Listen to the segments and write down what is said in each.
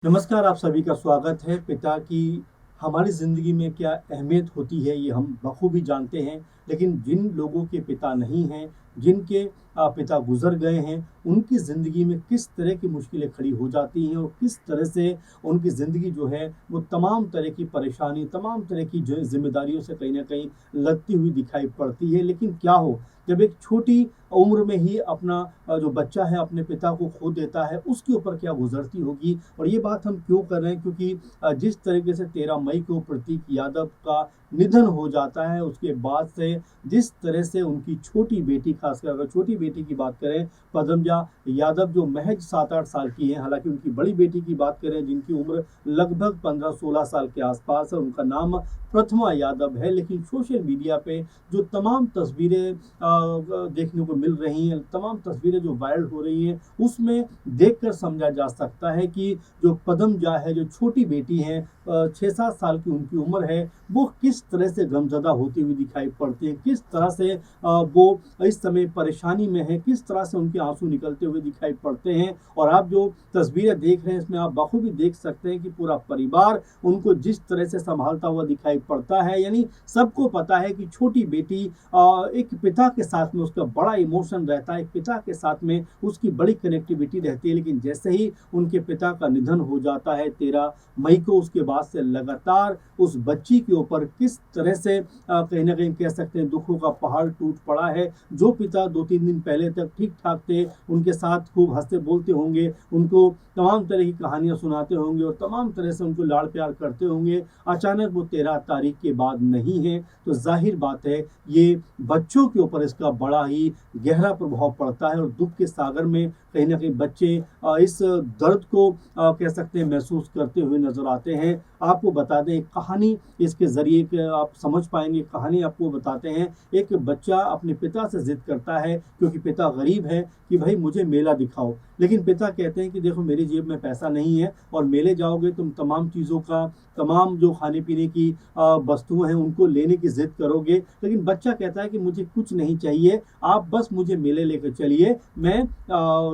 नमस्कार, आप सभी का स्वागत है। पिता की हमारी ज़िंदगी में क्या अहमियत होती है, ये हम बखूबी जानते हैं। लेकिन जिन लोगों के पिता नहीं हैं, जिनके पिता गुज़र गए हैं, उनकी ज़िंदगी में किस तरह की मुश्किलें खड़ी हो जाती हैं और किस तरह से उनकी ज़िंदगी जो है, वो तमाम तरह की परेशानी, तमाम तरह की जो ज़िम्मेदारियों से कहीं न कहीं लगती हुई दिखाई पड़ती है। लेकिन क्या हो, जब एक छोटी उम्र में ही अपना जो बच्चा है अपने पिता को खो देता है, उसके ऊपर क्या गुज़रती होगी। और ये बात हम क्यों कर रहे हैं, क्योंकि जिस तरीके से 13 मई को प्रतीक यादव का निधन हो जाता है, उसके बाद से जिस तरह से उनकी छोटी बेटी, खासकर अगर छोटी बेटी की बात करें, पदमजा यादव, जो महज 7-8 साल की हैं, हालाँकि उनकी बड़ी बेटी की बात करें जिनकी उम्र लगभग 15-16 साल के आसपास है, उनका नाम प्रथमा यादव है। लेकिन सोशल मीडिया पे जो तमाम तस्वीरें देखने को मिल रही हैं, तमाम तस्वीरें जो वायरल हो रही हैं, उसमें देखकर समझा जा सकता है कि जो पदमजा है, जो छोटी बेटी हैं, 6-7 साल की उनकी उम्र है, वो किस तरह से गमज़दा होती हुई दिखाई पड़ती हैं, किस तरह से वो इस समय परेशानी में हैं, किस तरह से उनके आँसू निकलते हुए दिखाई पड़ते हैं। और आप जो तस्वीरें देख रहे हैं, इसमें आप बखूबी देख सकते हैं कि पूरा परिवार उनको जिस तरह से सँभालता हुआ दिखाई पड़ता है। यानी सबको पता है कि छोटी बेटी एक पिता के साथ में उसका बड़ा इमोशन रहता है, एक पिता के साथ में उसकी बड़ी कनेक्टिविटी रहती है। लेकिन जैसे ही उनके पिता का निधन हो जाता है 13 मई को, उसके बाद से लगातार उस बच्ची के ऊपर किस तरह से कहीं न कहीं कह सकते हैं दुखों का पहाड़ टूट पड़ा है। जो पिता 2-3 दिन पहले तक ठीक-ठाक थे, उनके साथ खूब हँसते-बोलते होंगे, उनको तमाम तरह की कहानियाँ सुनाते होंगे और तमाम तरह से उनको लाड़-प्यार करते होंगे, अचानक वो 13 तारीख के बाद नहीं है, तो ज़ाहिर बात है ये बच्चों के ऊपर इसका बड़ा ही गहरा प्रभाव पड़ता है। और दुःख के सागर में कहीं न कहीं बच्चे इस दर्द को कह सकते हैं महसूस करते हुए नज़र आते हैं। आपको बता दें, एक कहानी इसके ज़रिए के आप समझ पाएँगे। कहानी आपको बताते हैं, एक बच्चा अपने पिता से ज़िद करता है, क्योंकि पिता गरीब है, कि भाई मुझे मेला दिखाओ। लेकिन पिता कहते हैं कि देखो, मेरी जेब में पैसा नहीं है और मेले जाओगे तुम तमाम चीज़ों का, तमाम जो खाने-पीने की वस्तुएँ हैं उनको लेने की ज़िद करोगे। लेकिन बच्चा कहता है कि मुझे कुछ नहीं चाहिए, आप बस मुझे मेले लेकर चलिए, मैं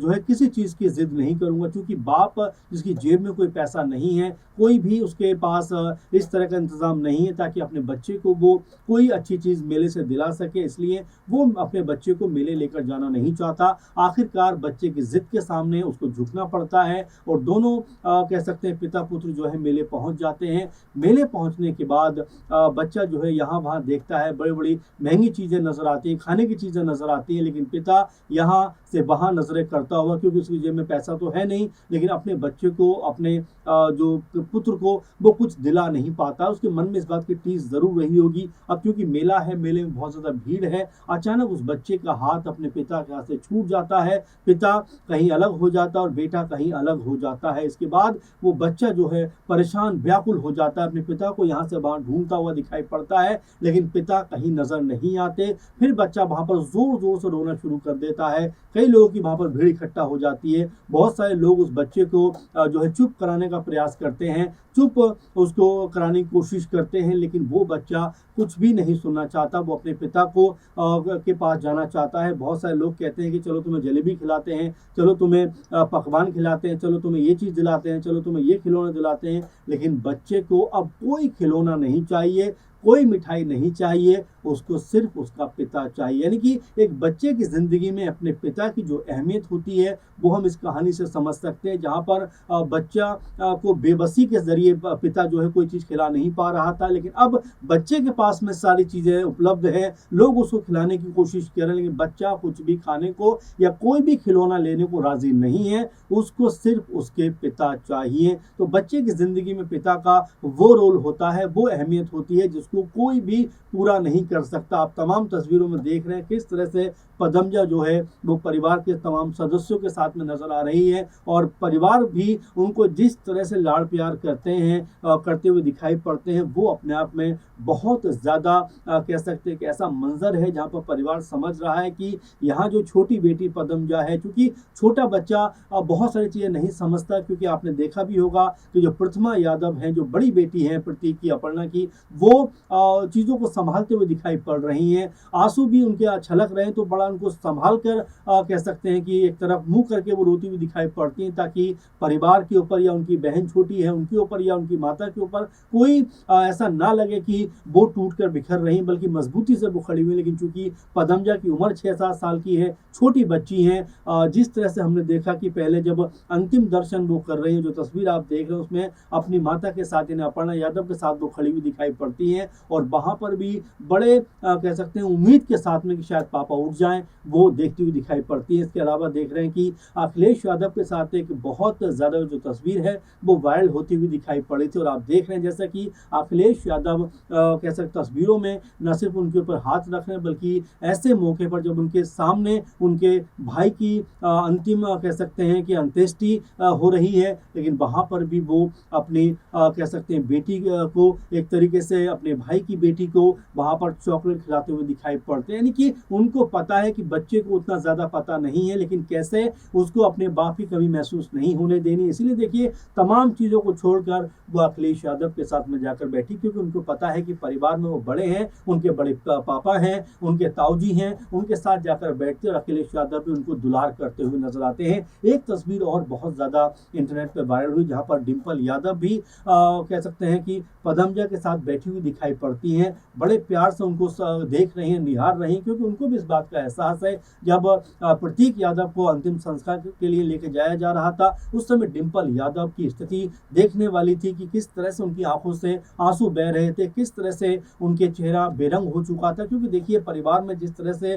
जो है किसी चीज़ की ज़िद नहीं करूँगा। चूँकि बाप जिसकी जेब में कोई पैसा नहीं है, कोई भी उसके पास इस तरह का इंतज़ाम नहीं है ताकि अपने बच्चे को वो कोई अच्छी चीज़ मेले से दिला सके, इसलिए वो अपने बच्चे को मेले लेकर जाना नहीं चाहता। आखिरकार बच्चे की ज़िद के सामने उसको झुकना पड़ता है और दोनों कह सकते हैं पिता-पुत्र जो है मेले पहुँच जाते हैं। मेले पहुँचने के बाद बच्चा जो है यहाँ-वहाँ देखता है, बड़ी-बड़ी महँगी चीज़ें नज़र आती हैं, खाने की चीज़ें नज़र आती हैं, लेकिन पिता यहाँ से वहाँ नज़रें करता हुआ, क्योंकि उसकी जेब में पैसा तो है नहीं, लेकिन अपने बच्चे को, अपने जो पुत्र को वो कुछ दिला नहीं पाता। उसके मन में इस बात की टीस ज़रूर रही होगी। अब क्योंकि मेला है, मेले में बहुत ज़्यादा भीड़ है, अचानक उस बच्चे का हाथ अपने पिता के हाथ से छूट जाता है। पिता कहीं अलग हो जाता है और बेटा कहीं अलग हो जाता है। इसके बाद वो बच्चा जो है परेशान, व्याकुल हो जाता है, अपने पिता को यहाँ से वहाँ ढूँढता हुआ दिखाई पड़ता है, लेकिन पिता कहीं नज़र नहीं आते। फिर बच्चा वहाँ पर ज़ोर-ज़ोर से रोना शुरू कर देता है। कई लोगों की वहाँ पर भीड़ इकट्ठा हो जाती है। बहुत सारे लोग उस बच्चे को जो है चुप कराने का प्रयास करते हैं, चुप उसको कराने की कोशिश करते हैं, लेकिन वो बच्चा कुछ भी नहीं सुनना चाहता। वो अपने पिता को के पास जाना चाहता है। बहुत सारे लोग कहते हैं कि चलो तुम्हें जलेबी खिलाते हैं, चलो तुम्हें पकवान खिलाते हैं, चलो तुम्हें ये चीज़ दिलाते हैं, चलो तुम्हें ये खिलौना दिलाते हैं। लेकिन बच्चे को अब कोई खिलौना नहीं चाहिए, कोई मिठाई नहीं चाहिए, उसको सिर्फ़ उसका पिता चाहिए। यानी कि एक बच्चे की ज़िंदगी में अपने पिता की जो अहमियत होती है, वो हम इस कहानी से समझ सकते हैं, जहाँ पर बच्चा को बेबसी के ज़रिए पिता जो है कोई चीज़ खिला नहीं पा रहा था, लेकिन अब बच्चे के पास में सारी चीज़ें उपलब्ध हैं, लोग उसको खिलाने की कोशिश कर रहे हैं, लेकिन बच्चा कुछ भी खाने को या कोई भी खिलौना लेने को राज़ी नहीं है, उसको सिर्फ़ उसके पिता चाहिए। तो बच्चे की ज़िंदगी में पिता का वो रोल होता है, वो अहमियत होती है, जिसको कोई भी पूरा नहीं कर सकता। आप तमाम तस्वीरों में देख रहे हैं किस तरह से पदमजा जो है वो परिवार के तमाम सदस्यों के साथ में नज़र आ रही है और परिवार भी उनको जिस तरह से लाड़ प्यार करते हैं, करते हुए दिखाई पड़ते हैं, वो अपने आप में बहुत ज़्यादा कह सकते हैं कि ऐसा मंज़र है जहाँ पर परिवार समझ रहा है कि यहाँ जो छोटी बेटी पदमजा है, चूँकि छोटा बच्चा बहुत सारी चीज़ें नहीं समझता, क्योंकि आपने देखा भी होगा कि जो प्रथमा यादव हैं, जो बड़ी बेटी हैं प्रतीक की, अपर्णा की, वो चीज़ों को सँभालते हुए दिखाई दिखाई पड़ रही हैं, आंसू भी उनके छलक रहे हैं, तो बड़ा उनको संभाल कर कह सकते हैं कि एक तरफ मुंह करके वो रोती हुई दिखाई पड़ती हैं, ताकि परिवार के ऊपर या उनकी बहन छोटी है उनके ऊपर या उनकी माता के ऊपर कोई ऐसा ना लगे कि वो टूट कर बिखर रही, बल्कि मजबूती से वो खड़ी हुई। लेकिन चूंकि पदमजा की उम्र 6-7 साल की है, छोटी बच्ची हैं, जिस तरह से हमने देखा कि पहले जब अंतिम दर्शन वो कर रही हैं, जो तस्वीर आप देख रहे हैं उसमें अपनी माता के साथ यानी अपर्णा यादव के साथ वो खड़ी हुई दिखाई पड़ती हैं, और वहां पर भी बड़े कह सकते हैं उम्मीद के साथ में कि शायद पापा उठ जाएं, वो देखती हुई दिखाई पड़ती है। इसके अलावा देख रहे हैं कि अखिलेश यादव के साथ एक बहुत ज़्यादा जो तस्वीर है वो वायरल होती हुई दिखाई पड़ी थी, और आप देख रहे हैं जैसा कि अखिलेश यादव कह सकते तस्वीरों में न सिर्फ उनके ऊपर हाथ रख रहे हैं, बल्कि ऐसे मौके पर जब उनके सामने उनके भाई की अंतिम कह सकते हैं कि अंत्येष्टि हो रही है, लेकिन वहाँ पर भी वो अपनी कह सकते हैं बेटी को एक तरीके से अपने भाई की बेटी को वहाँ पर चॉकलेट खिलाते हुए दिखाई पड़ते हैं। यानी कि उनको पता है कि बच्चे को उतना ज़्यादा पता नहीं है, लेकिन कैसे उसको अपने बाप की कमी महसूस नहीं होने देनी, इसलिए देखिए तमाम चीज़ों को छोड़कर वो अखिलेश यादव के साथ में जाकर बैठी, क्योंकि उनको पता है कि परिवार में वो बड़े हैं, उनके बड़े पापा हैं, उनके ताऊजी हैं, उनके साथ जाकर बैठते और अखिलेश यादव भी उनको दुलार करते हुए नजर आते हैं। एक तस्वीर और बहुत ज़्यादा इंटरनेट पर वायरल हुई, जहाँ पर डिम्पल यादव भी कह सकते हैं कि पदमजा के साथ बैठी हुई दिखाई पड़ती हैं, बड़े प्यार से उनको देख रही हैं, निहार रही हैं, क्योंकि उनको भी इस बात का एहसास है। जब प्रतीक यादव को अंतिम संस्कार के लिए लेके जाया जा रहा था, उस समय डिम्पल यादव की स्थिति देखने वाली थी कि किस तरह से उनकी आंखों से आंसू बह रहे थे, किस तरह से उनके चेहरा बेरंग हो चुका था, क्योंकि देखिए परिवार में जिस तरह से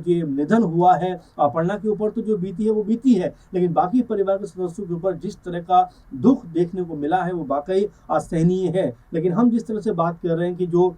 ये निधन हुआ है, अपर्णा के ऊपर तो जो बीती है वो बीती है, लेकिन बाकी परिवार के सदस्यों के ऊपर जिस तरह का दुख देखने को मिला है वो वाकई असहनीय है। लेकिन हम जिस तरह से बात कर रहे हैं कि जो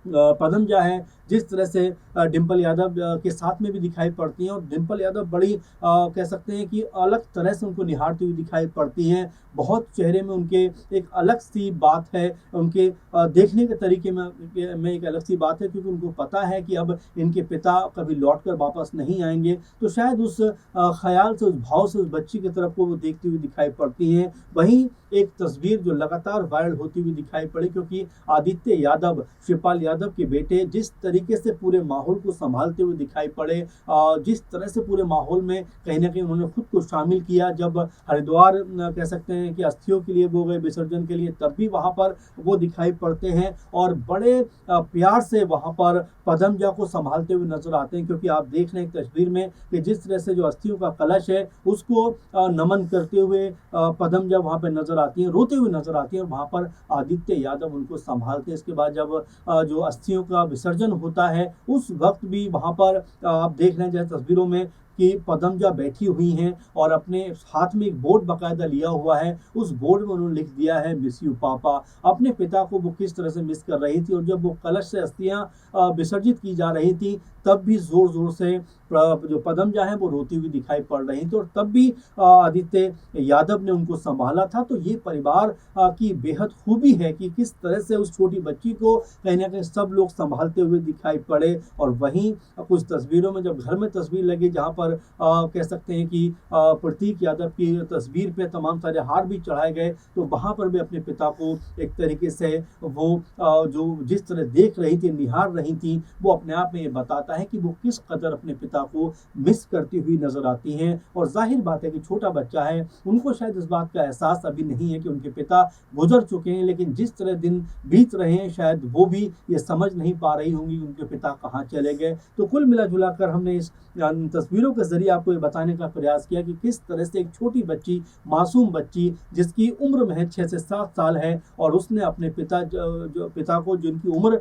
पदमजा है, जिस तरह से डिम्पल यादव के साथ में भी दिखाई पड़ती हैं, और डिम्पल यादव बड़ी कह सकते हैं कि अलग तरह से उनको निहारती हुई दिखाई पड़ती हैं, बहुत चेहरे में उनके एक अलग सी बात है, उनके देखने के तरीके में एक अलग सी बात है, क्योंकि उनको पता है कि अब इनके पिता कभी लौट कर वापस नहीं आएंगे, तो शायद उस ख्याल से, उस भाव से उस बच्ची की तरफ को वो देखती हुई दिखाई पड़ती हैं। वहीं एक तस्वीर जो लगातार वायरल होती हुई दिखाई पड़ी, क्योंकि आदित्य यादव, शिवपाल यादव के बेटे, जिस तरीके से पूरे माहौल को संभालते हुए दिखाई पड़े, जिस तरह से पूरे माहौल में कहीं ना कहीं उन्होंने खुद को शामिल किया, जब हरिद्वार कह सकते हैं कि अस्थियों के लिए वो गए विसर्जन के लिए, तब भी वहां पर वो दिखाई पड़ते हैं, और बड़े प्यार से वहां पर पदमजा को संभालते हुए नजर आते हैं। क्योंकि आप देख रहे हैं तस्वीर में कि जिस तरह से जो अस्थियों का कलश है उसको नमन करते हुए पदमजा वहां पर नजर आती हैं, रोते हुए नजर आती हैं, और वहां पर आदित्य यादव उनको संभालते हैं। इसके बाद जब जो अस्थियों का विसर्जन होता है, उस वक्त भी वहां पर आप देख रहे हैं जैसे तस्वीरों में कि पदमजा बैठी हुई हैं, और अपने हाथ में एक बोर्ड बाकायदा लिया हुआ है, उस बोर्ड में उन्होंने लिख दिया है मिस यू पापा। अपने पिता को वो किस तरह से मिस कर रही थी, और जब वो कलश से अस्थियां विसर्जित की जा रही थी, तब भी जोर जोर से जो पदमजा है वो रोती हुई दिखाई पड़ रही थी, और तब भी आदित्य यादव ने उनको संभाला था। तो ये परिवार की बेहद खूबी है कि किस तरह से उस छोटी बच्ची को कहीं ना कहीं सब लोग संभालते हुए दिखाई पड़े। और वहीं कुछ तस्वीरों में जब घर में तस्वीर लगी, जहाँ पर कह सकते हैं कि प्रतीक यादव की तस्वीर पे तमाम सारे हार भी चढ़ाए गए, तो वहाँ पर भी अपने पिता को एक तरीके से वो जो जिस तरह देख रही थी, निहार रही थी, वो अपने आप में ये बताता है कि वो किस कदर अपने पिता को मिस करती हुई नजर आती हैं। और जाहिर बात है कि छोटा बच्चा है, उनको शायद इस बात का एहसास अभी नहीं है कि उनके पिता गुजर चुके हैं, लेकिन जिस तरह दिन बीत रहे हैं शायद वो भी ये समझ नहीं पा रही होंगी उनके पिता कहाँ चले गए। तो कुल मिला जुला कर हमने इस तस्वीरों के जरिए आपको ये बताने का प्रयास किया कि किस तरह से एक छोटी बच्ची, मासूम बच्ची, जिसकी उम्र महज 6 से 7 साल है, और उसने अपने पिता को, जिनकी उम्र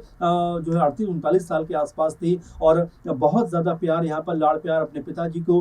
जो है 38-39 साल के आसपास थी, और बहुत ज़्यादा प्यार, यहाँ पर लाड़ प्यार अपने पिताजी को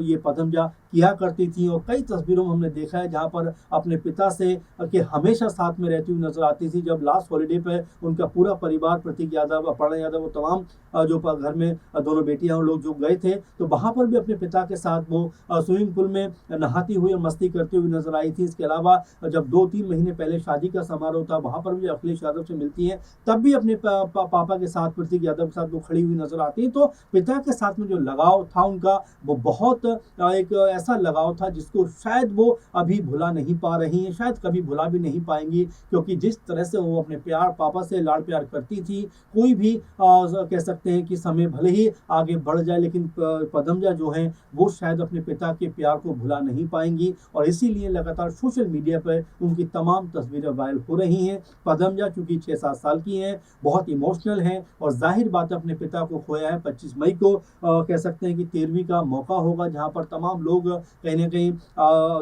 ये पदमजा किया करती थी। और कई तस्वीरों में हमने देखा है जहाँ पर अपने पिता से के हमेशा साथ में रहती हुई नजर आती थी। जब लास्ट हॉलीडे पे उनका पूरा परिवार, प्रतीक यादव, अपर्णा यादव, वो तमाम जो घर में दोनों बेटियां लोग जो गए थे, तो वहाँ पर पर भी अपने पिता के साथ वो स्विमिंग पूल में नहाती हुई और मस्ती करती हुई नजर आई थी। इसके अलावा जब 2-3 महीने पहले शादी का समारोह था, वहां पर भी अखिलेश यादव से मिलती हैं, तब भी अपने पापा के साथ, प्रतीक यादव के साथ वो खड़ी हुई नजर आती हैं। तो पिता के साथ में जो लगाव था उनका, वो बहुत एक ऐसा लगाव था जिसको शायद वो अभी भुला नहीं पा रही हैं, शायद कभी भुला भी नहीं पाएंगी, क्योंकि जिस तरह से वो अपने पापा से लाड़ प्यार करती थी, कोई भी कह सकते हैं कि समय भले ही आगे बढ़ जाए, लेकिन पदमजा जो है वो शायद अपने पिता के प्यार को भुला नहीं पाएंगी। और इसीलिए लगातार सोशल मीडिया पर उनकी तमाम तस्वीरें वायरल हो रही हैं। पदमजा चूंकि 6-7 साल की हैं, बहुत इमोशनल हैं, और जाहिर बात है अपने पिता को खोया है। 25 मई को कह सकते हैं कि 13वीं का मौका होगा, जहां पर तमाम लोग कहीं ना कहीं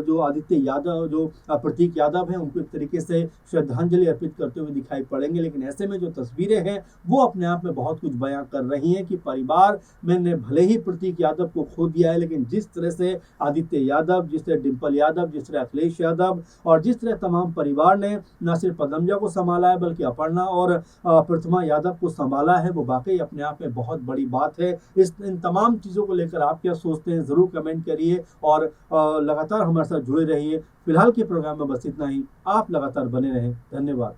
जो आदित्य यादव, जो प्रतीक यादव हैं, उनको एक तरीके से श्रद्धांजलि अर्पित करते हुए दिखाई पड़ेंगे। लेकिन ऐसे में जो तस्वीरें हैं वो अपने आप में बहुत कुछ बयां कर रही हैं कि परिवार मैंने भले ही प्रतीक यादव को खो दिया है, लेकिन जिस तरह से आदित्य यादव, जिस तरह डिम्पल यादव, जिस तरह अखिलेश यादव, और जिस तरह तमाम परिवार ने न सिर्फ पदमजा को संभाला है बल्कि अपर्णा और प्रतिमा यादव को संभाला है, वो वाकई अपने आप में बहुत बड़ी बात है। इन तमाम चीज़ों को लेकर आप क्या सोचते हैं, ज़रूर कमेंट करिए और लगातार हमारे साथ जुड़े रहिए। फिलहाल के प्रोग्राम में बस इतना ही। आप लगातार बने रहें। धन्यवाद।